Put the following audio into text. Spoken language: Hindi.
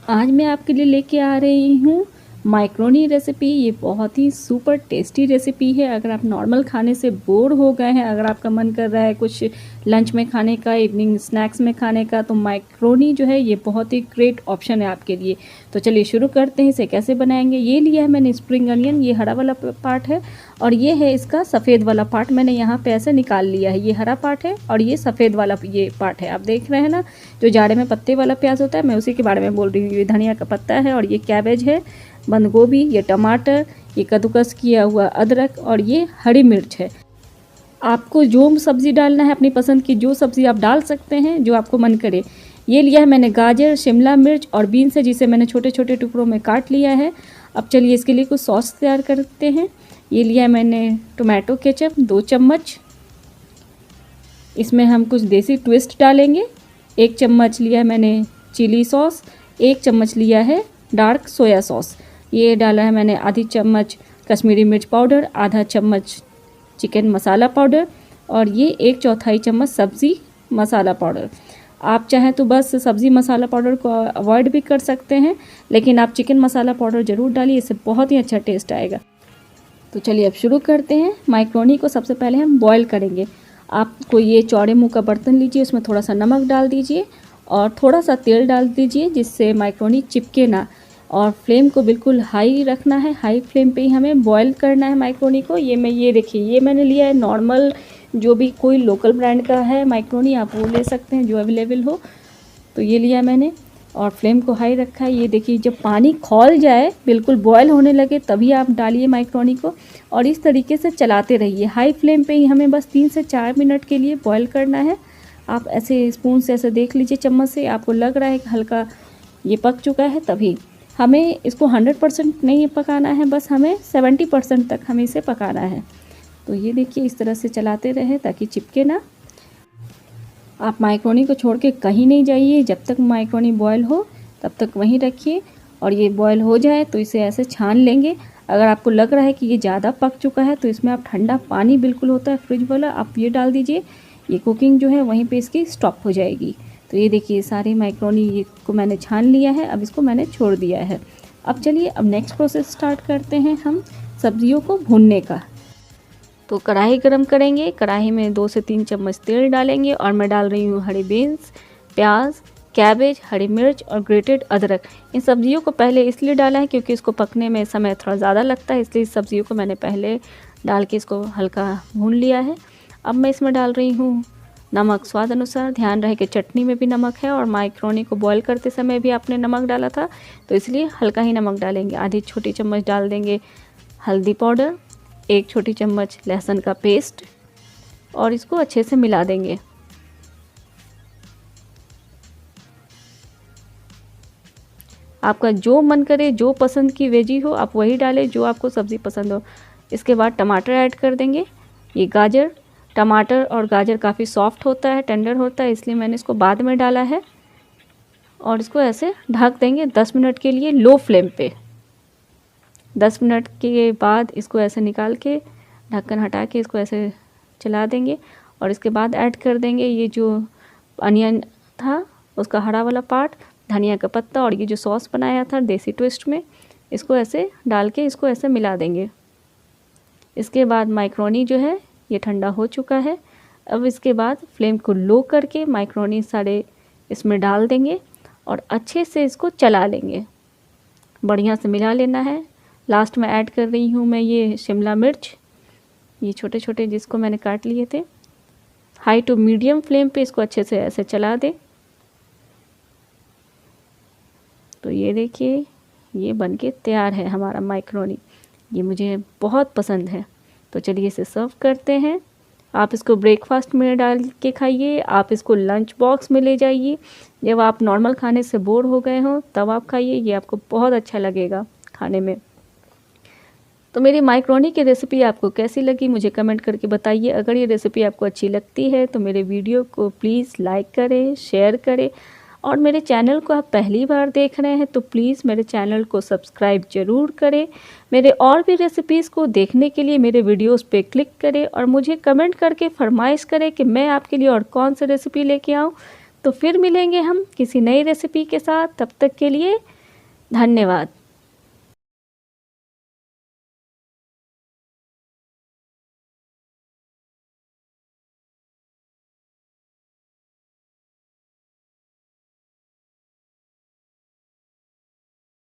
आज मैं आपके लिए लेके आ रही हूँ माइक्रोनी रेसिपी। ये बहुत ही सुपर टेस्टी रेसिपी है। अगर आप नॉर्मल खाने से बोर हो गए हैं, अगर आपका मन कर रहा है कुछ लंच में खाने का, इवनिंग स्नैक्स में खाने का, तो माइक्रोनी जो है ये बहुत ही ग्रेट ऑप्शन है आपके लिए। तो चलिए शुरू करते हैं। इसे कैसे बनाएंगे। ये लिया है मैंने स्प्रिंग अनियन, ये हरा वाला पार्ट है, और ये है इसका सफ़ेद वाला पार्ट। मैंने यहाँ पे ऐसे निकाल लिया है। ये हरा पार्ट है और ये सफ़ेद वाला ये पार्ट है। आप देख रहे हैं ना, जो जाड़े में पत्ते वाला प्याज होता है, मैं उसी के बारे में बोल रही हूँ। ये धनिया का पत्ता है, और ये कैबेज है, बंद गोभी, ये टमाटर, ये कद्दूकस किया हुआ अदरक, और ये हरी मिर्च है। आपको जो सब्ज़ी डालना है अपनी पसंद की, जो सब्ज़ी आप डाल सकते हैं जो आपको मन करे। ये लिया है मैंने गाजर, शिमला मिर्च और बीन्स है, जिसे मैंने छोटे छोटे टुकड़ों में काट लिया है। अब चलिए इसके लिए कुछ सॉस तैयार करते हैं। ये लिया है मैंने टोमेटो केचप 2 चम्मच। इसमें हम कुछ देसी ट्विस्ट डालेंगे। 1 चम्मच लिया है मैंने चिली सॉस। 1 चम्मच लिया है डार्क सोया सॉस। ये डाला है मैंने आधी चम्मच कश्मीरी मिर्च पाउडर, आधा चम्मच चिकन मसाला पाउडर, और ये 1/4 चम्मच सब्ज़ी मसाला पाउडर। आप चाहें तो बस सब्ज़ी मसाला पाउडर को अवॉइड भी कर सकते हैं, लेकिन आप चिकन मसाला पाउडर ज़रूर डालिए, इससे बहुत ही अच्छा टेस्ट आएगा। तो चलिए अब शुरू करते हैं। माइक्रोनी को सबसे पहले हम बॉईल करेंगे। आपको ये चौड़े मुँह का बर्तन लीजिए, उसमें थोड़ा सा नमक डाल दीजिए और थोड़ा सा तेल डाल दीजिए, जिससे माइक्रोनी चिपके ना। और फ्लेम को बिल्कुल हाई रखना है। हाई फ्लेम पे ही हमें बॉईल करना है माइक्रोनी को। ये देखिए, ये मैंने लिया है नॉर्मल, जो भी कोई लोकल ब्रांड का है माइक्रोनी, आप वो ले सकते हैं जो अवेलेबल हो। तो ये लिया मैंने और फ्लेम को हाई रखा है। ये देखिए, जब पानी खौल जाए, बिल्कुल बॉयल होने लगे, तभी आप डालिए माइक्रोनी को, और इस तरीके से चलाते रहिए। हाई फ्लेम पे ही हमें बस 3 से 4 मिनट के लिए बॉयल करना है। आप ऐसे स्पून से ऐसे देख लीजिए, चम्मच से, आपको लग रहा है कि हल्का ये पक चुका है, तभी हमें इसको 100% नहीं पकाना है, बस हमें 70% तक हमें इसे पकाना है। तो ये देखिए, इस तरह से चलाते रहें ताकि चिपके ना। आप माइक्रोनी को छोड़ के कहीं नहीं जाइए। जब तक माइक्रोनी बॉयल हो तब तक वहीं रखिए, और ये बॉयल हो जाए तो इसे ऐसे छान लेंगे। अगर आपको लग रहा है कि ये ज़्यादा पक चुका है, तो इसमें आप ठंडा पानी बिल्कुल होता है फ्रिज वाला, आप ये डाल दीजिए। ये कुकिंग जो है वहीं पे इसकी स्टॉप हो जाएगी। तो ये देखिए, सारी माइक्रोनी ये को मैंने छान लिया है। अब इसको मैंने छोड़ दिया है। अब चलिए, अब नेक्स्ट प्रोसेस स्टार्ट करते हैं हम सब्जियों को भूनने का। तो कढ़ाई गरम करेंगे। कढ़ाई में 2 से 3 चम्मच तेल डालेंगे, और मैं डाल रही हूँ हरी बीन्स, प्याज, कैबेज, हरी मिर्च और ग्रेटेड अदरक। इन सब्जियों को पहले इसलिए डाला है क्योंकि इसको पकने में समय थोड़ा ज़्यादा लगता है, इसलिए इस सब्जियों को मैंने पहले डाल के इसको हल्का भून लिया है। अब मैं इसमें डाल रही हूँ नमक स्वाद अनुसार। ध्यान रहे कि चटनी में भी नमक है, और माइक्रोनी को बॉईल करते समय भी आपने नमक डाला था, तो इसलिए हल्का ही नमक डालेंगे। आधी छोटी चम्मच डाल देंगे हल्दी पाउडर, 1 छोटी चम्मच लहसुन का पेस्ट, और इसको अच्छे से मिला देंगे। आपका जो मन करे, जो पसंद की वेजी हो आप वही डालें, जो आपको सब्ज़ी पसंद हो। इसके बाद टमाटर ऐड कर देंगे। ये गाजर, टमाटर और गाजर काफ़ी सॉफ्ट होता है, टेंडर होता है, इसलिए मैंने इसको बाद में डाला है। और इसको ऐसे ढक देंगे 10 मिनट के लिए लो फ्लेम पे। 10 मिनट के बाद इसको ऐसे निकाल के, ढक्कन हटा के इसको ऐसे चला देंगे, और इसके बाद ऐड कर देंगे ये जो अनियन था उसका हरा वाला पार्ट, धनिया का पत्ता, और ये जो सॉस बनाया था देसी ट्विस्ट में, इसको ऐसे डाल के इसको ऐसे मिला देंगे। इसके बाद माइक्रोनी जो है ये ठंडा हो चुका है। अब इसके बाद फ्लेम को लो करके माइक्रोनी सारे इसमें डाल देंगे, और अच्छे से इसको चला लेंगे, बढ़िया से मिला लेना है। लास्ट में ऐड कर रही हूँ मैं ये शिमला मिर्च, ये छोटे छोटे जिसको मैंने काट लिए थे। हाई टू मीडियम फ्लेम पे इसको अच्छे से ऐसे चला दें। तो ये देखिए, ये बनके तैयार है हमारा माइक्रोनी। ये मुझे बहुत पसंद है। तो चलिए इसे सर्व करते हैं। आप इसको ब्रेकफास्ट में डाल के खाइए, आप इसको लंच बॉक्स में ले जाइए। जब आप नॉर्मल खाने से बोर हो गए हो तब आप खाइए, ये आपको बहुत अच्छा लगेगा खाने में। तो मेरी माइक्रोनी की रेसिपी आपको कैसी लगी मुझे कमेंट करके बताइए। अगर ये रेसिपी आपको अच्छी लगती है तो मेरे वीडियो को प्लीज़ लाइक करें, शेयर करें, और मेरे चैनल को आप पहली बार देख रहे हैं तो प्लीज़ मेरे चैनल को सब्सक्राइब ज़रूर करें। मेरे और भी रेसिपीज़ को देखने के लिए मेरे वीडियोस पे क्लिक करें, और मुझे कमेंट करके फरमाइश करें कि मैं आपके लिए और कौन सी रेसिपी लेके आऊँ। तो फिर मिलेंगे हम किसी नई रेसिपी के साथ, तब तक के लिए धन्यवाद।